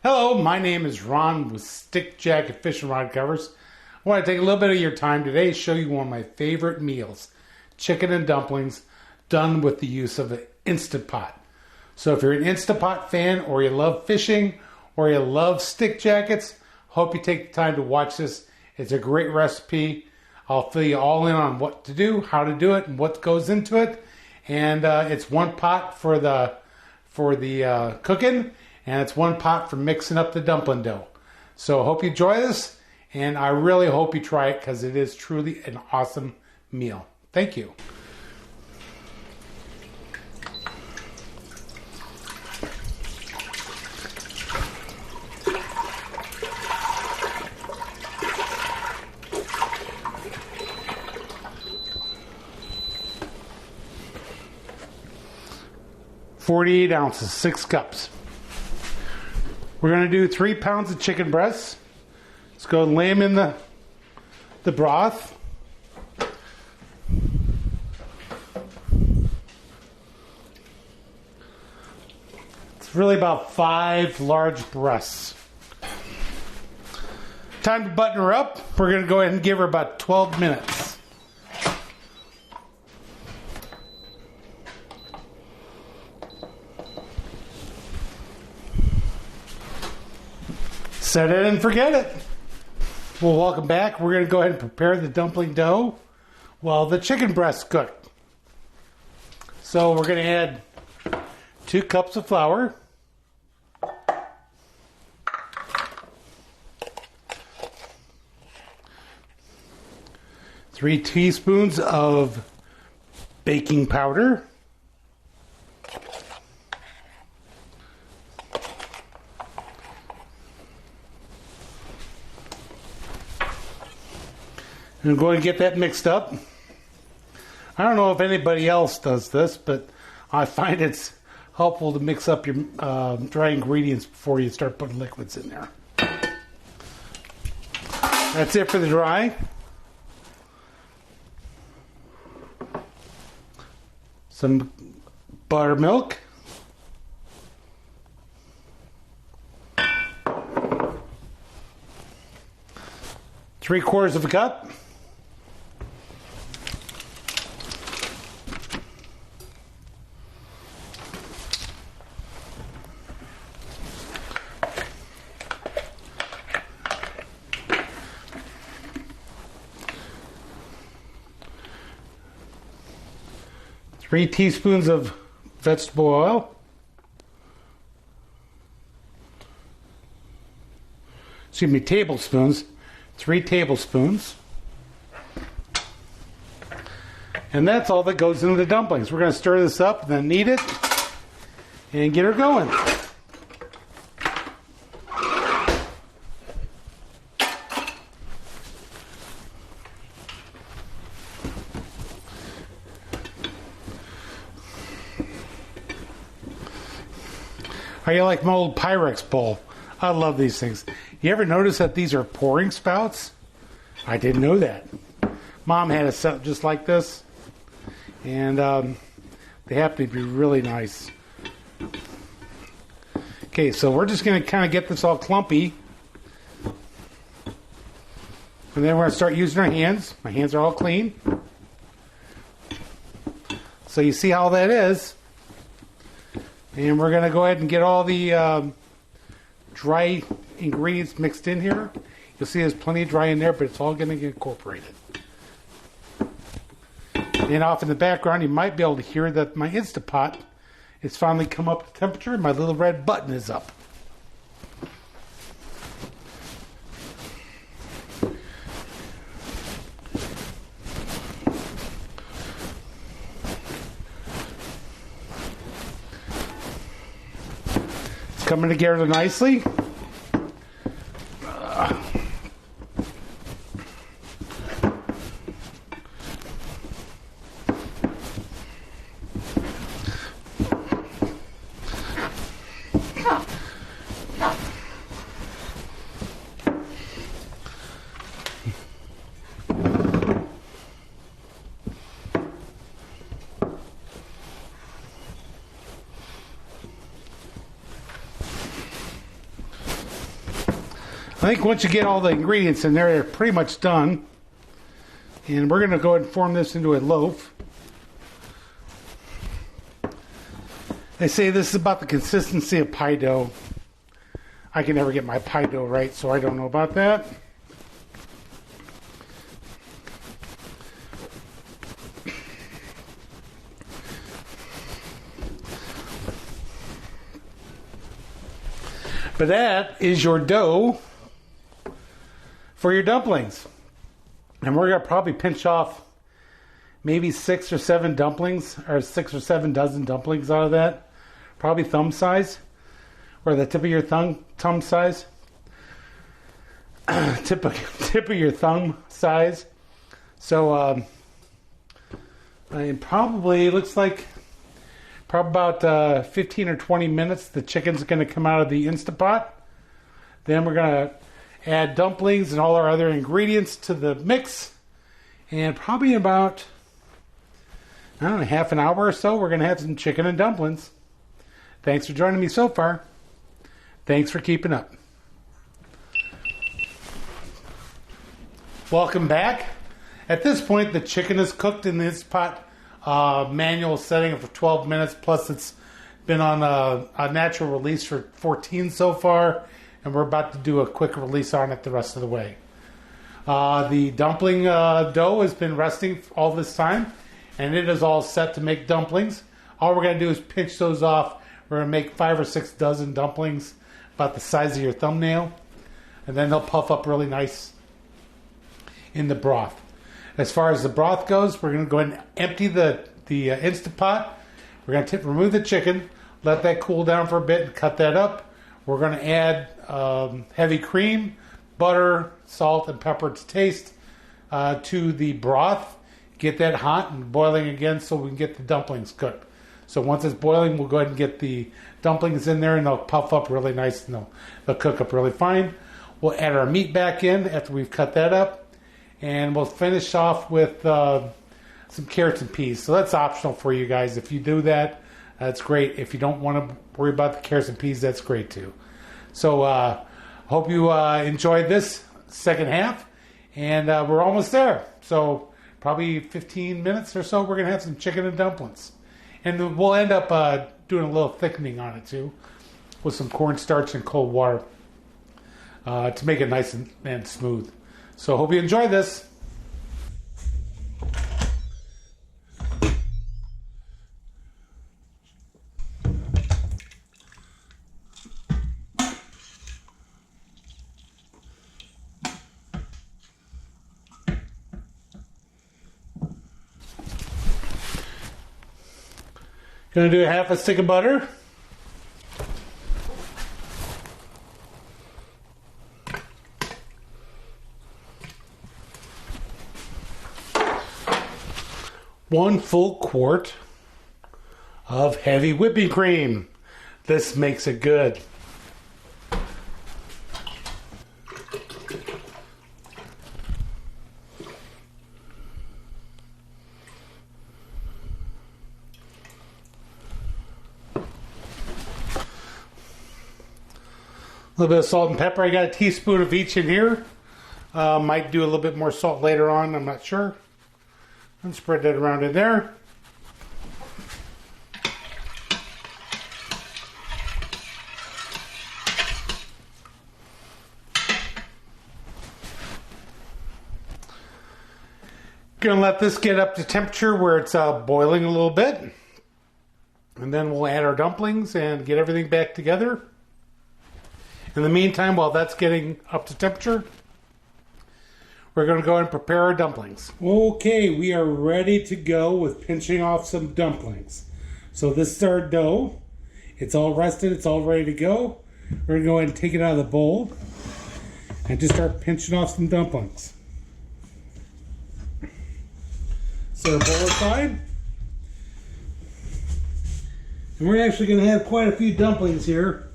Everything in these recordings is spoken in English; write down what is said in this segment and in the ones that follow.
Hello, my name is Ron with Stick Jacket Fishing Rod Covers. I want to take a little bit of your time today to show you one of my favorite meals, chicken and dumplings done with the use of an Instant Pot. So if you're an Instant Pot fan or you love fishing or you love stick jackets, hope you take the time to watch this. It's a great recipe. I'll fill you all in on what to do, how to do it, and what goes into it. And it's one pot for the cooking, and it's one pot for mixing up the dumpling dough. So I hope you enjoy this, and I really hope you try it because it is truly an awesome meal. Thank you. "48 ounces, 6 cups. We're going to do 3 pounds of chicken breasts. Let's go and lay them in the broth. It's really about 5 large breasts. Time to button her up. We're going to go ahead and give her about 12 minutes. Set it and forget it. Well, welcome back. We're going to go ahead and prepare the dumpling dough while the chicken breasts cook. So we're going to add 2 cups of flour, 3 teaspoons of baking powder, and go and get that mixed up. I don't know if anybody else does this, but I find it's helpful to mix up your dry ingredients before you start putting liquids in there. That's it for the dry. Some buttermilk. Three-quarters of a cup. Three teaspoons of vegetable oil. Excuse me, tablespoons. 3 tablespoons. And that's all that goes into the dumplings. We're going to stir this up, then knead it, and get her going. How you like my old Pyrex bowl? I love these things. You ever notice that these are pouring spouts? I didn't know that. Mom had a set just like this, and they happen to be really nice. Okay, so we're just going to kind of get this all clumpy, and then we're going to start using our hands. My hands are all clean. So you see how that is. And we're going to go ahead and get all the dry ingredients mixed in here. You'll see there's plenty of dry in there, but it's all going to get incorporated. And off in the background, you might be able to hear that my Instant Pot has finally come up to temperature and my little red button is up. It's coming together nicely. I think once you get all the ingredients in there, they're pretty much done. And we're going to go ahead and form this into a loaf. They say this is about the consistency of pie dough. I can never get my pie dough right, so I don't know about that. But that is your dough for your dumplings. And we're going to probably pinch off maybe 6 or 7 dumplings, or 6 or 7 dozen dumplings out of that. Probably thumb size, or the tip of your thumb size. tip of your thumb size. So, it probably looks like about 15 or 20 minutes, the chicken's going to come out of the Instant Pot. Then we're going to add dumplings and all our other ingredients to the mix. And probably about, I don't know, half an hour or so, we're going to have some chicken and dumplings. Thanks for joining me so far. Thanks for keeping up. Welcome back. At this point, the chicken is cooked in this pot. Manual setting for 12 minutes, plus it's been on a natural release for 14 so far, and we're about to do a quick release on it the rest of the way. The dumpling dough has been resting all this time, and it is all set to make dumplings. All we're going to do is pinch those off. We're going to make 5 or 6 dozen dumplings about the size of your thumbnail, and then they'll puff up really nice in the broth. As far as the broth goes, we're going to go ahead and empty the Instant Pot. We're going to remove the chicken, let that cool down for a bit, and cut that up. We're going to add heavy cream, butter, salt, and pepper to taste to the broth. Get that hot and boiling again so we can get the dumplings cooked. So once it's boiling, we'll go ahead and get the dumplings in there, and they'll puff up really nice, and they'll cook up really fine. We'll add our meat back in after we've cut that up. And we'll finish off with some carrots and peas. So that's optional for you guys. If you do that, that's great. If you don't want to worry about the carrots and peas, that's great too. So hope you enjoyed this second half. And we're almost there. So probably 15 minutes or so, we're going to have some chicken and dumplings. And we'll end up doing a little thickening on it too, with some cornstarch and cold water to make it nice and smooth. So hope you enjoy this. Gonna do a half a stick of butter. One full quart of heavy whipping cream. This makes it good. A little bit of salt and pepper. I got a teaspoon of each in here. Might do a little bit more salt later on, I'm not sure. And spread that around in there. Gonna let this get up to temperature where it's boiling a little bit. And then we'll add our dumplings and get everything back together. In the meantime, while that's getting up to temperature, we're going to go and prepare our dumplings. Okay, we are ready to go with pinching off some dumplings. So this is our dough. It's all rested. It's all ready to go. We're going to go ahead and take it out of the bowl and just start pinching off some dumplings. Set our bowl aside. And we're actually going to have quite a few dumplings here.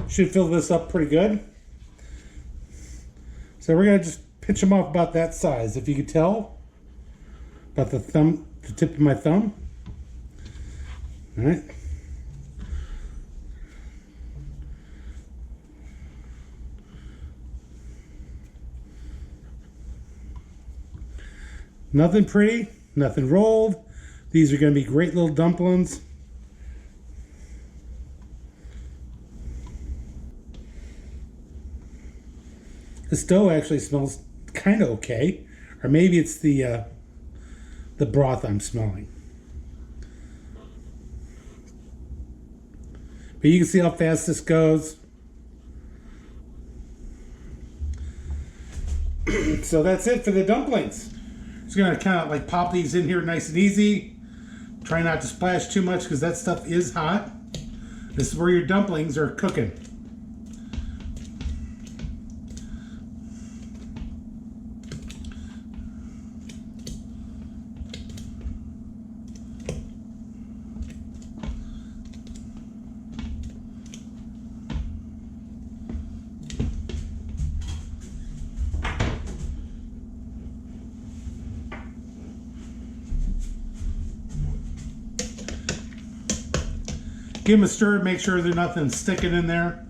Should fill this up pretty good. So we're going to just pinch them off about that size, if you could tell. About the tip of my thumb. All right. Nothing pretty, nothing rolled. These are going to be great little dumplings. This dough actually smells kind of okay, or maybe it's the broth I'm smelling. But you can see how fast this goes. So that's it for the dumplings. Just gonna kind of like pop these in here nice and easy. Try not to splash too much because that stuff is hot. This is where your dumplings are cooking. Give them a stir, make sure there's nothing sticking in there.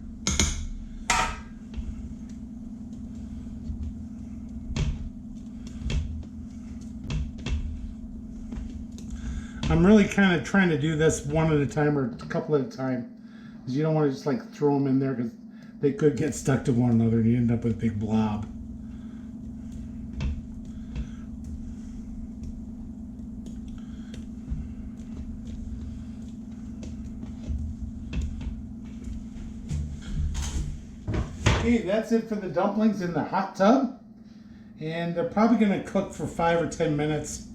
I'm really kind of trying to do this one at a time or a couple at a time, because you don't want to just like throw them in there because they could get stuck to one another and you end up with a big blob. Okay, that's it for the dumplings in the hot tub, and they're probably going to cook for 5 or 10 minutes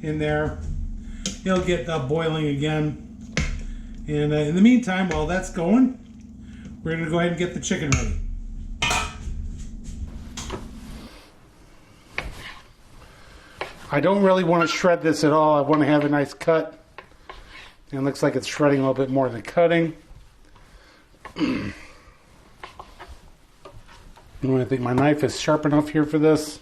in there. It'll get boiling again, and in the meantime, while that's going, we're going to go ahead and get the chicken ready. I don't really want to shred this at all. I want to have a nice cut, and it looks like it's shredding a little bit more than cutting. I think my knife is sharp enough here for this.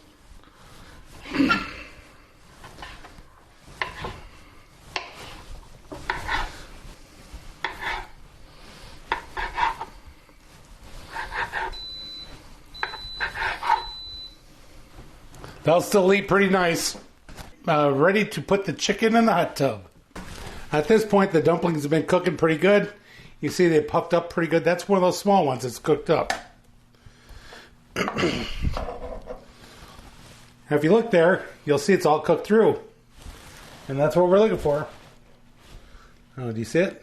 They'll still eat pretty nice. Ready to put the chicken in the hot tub. At this point, the dumplings have been cooking pretty good. You see they puffed up pretty good. That's one of those small ones that's cooked up. Now, if you look there, you'll see it's all cooked through. And that's what we're looking for. Oh, do you see it?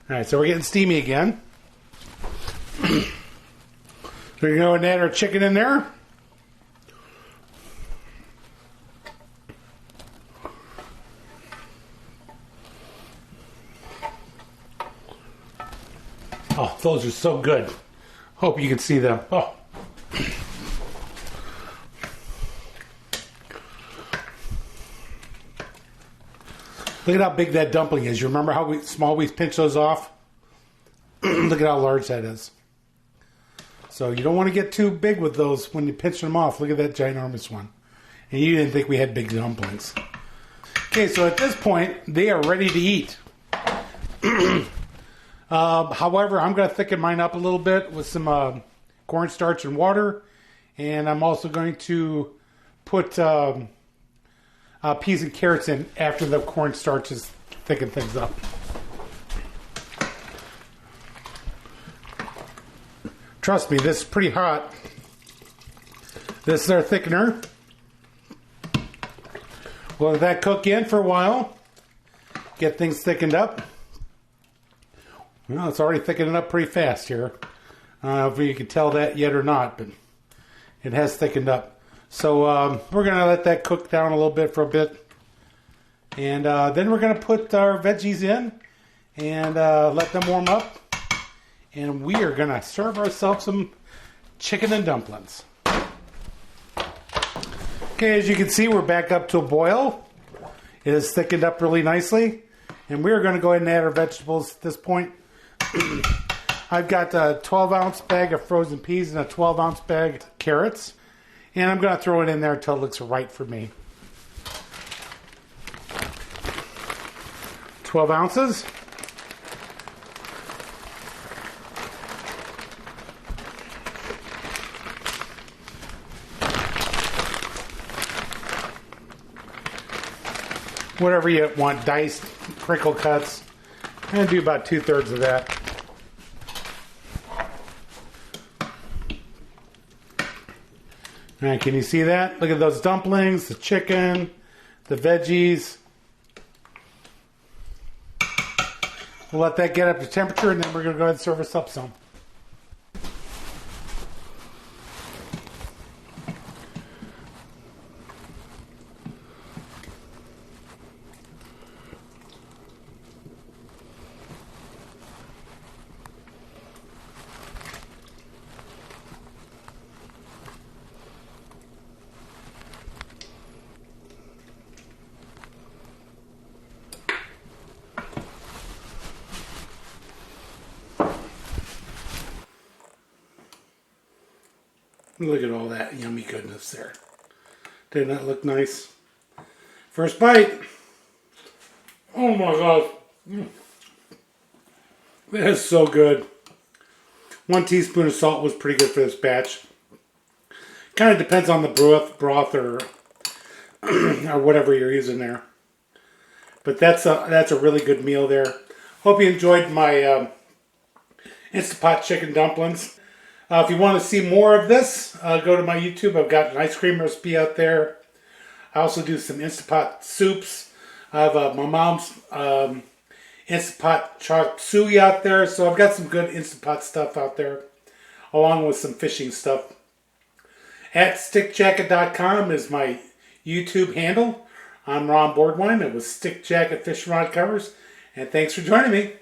Alright, so we're getting steamy again. So we're going to go and add our chicken in there. Oh, those are so good. Hope you can see them. Oh. Look at how big that dumpling is. You remember how small we pinch those off? Look at how large that is. So you don't want to get too big with those when you pinch them off. Look at that ginormous one. And you didn't think we had big dumplings. Okay, so at this point, they are ready to eat. However, I'm going to thicken mine up a little bit with some cornstarch and water. And I'm also going to put peas and carrots in after the cornstarch has thickened things up. Trust me, this is pretty hot. This is our thickener. We'll let that cook in for a while. Get things thickened up. Well, it's already thickening up pretty fast here. I don't know if you can tell that yet or not, but it has thickened up. So we're going to let that cook down a little bit for a bit. And then we're going to put our veggies in and let them warm up. And we are going to serve ourselves some chicken and dumplings. Okay, as you can see, we're back up to a boil. It has thickened up really nicely. And we're going to go ahead and add our vegetables at this point. I've got a 12-ounce bag of frozen peas and a 12-ounce bag of carrots. And I'm going to throw it in there until it looks right for me. 12 ounces. whatever you want, diced crinkle cuts. I'm going to do about 2/3 of that. All right, can you see that? Look at those dumplings, the chicken, the veggies. We'll let that get up to temperature, and then we're going to go ahead and serve us up some. Look at all that yummy goodness there. Didn't that look nice? First bite. Oh my gosh. That is so good. 1 teaspoon of salt was pretty good for this batch. Kind of depends on the broth or or whatever you're using there. But that's a really good meal there. Hope you enjoyed my Instapot chicken dumplings. If you want to see more of this, go to my YouTube. I've got an ice cream recipe out there. I also do some Instapot soups. I have my mom's Instapot chop suey out there. So I've got some good Instapot stuff out there, along with some fishing stuff. At stickjacket.com is my YouTube handle. I'm Ron Boardwine. It was Stick Jacket Fishing Rod Covers. And thanks for joining me.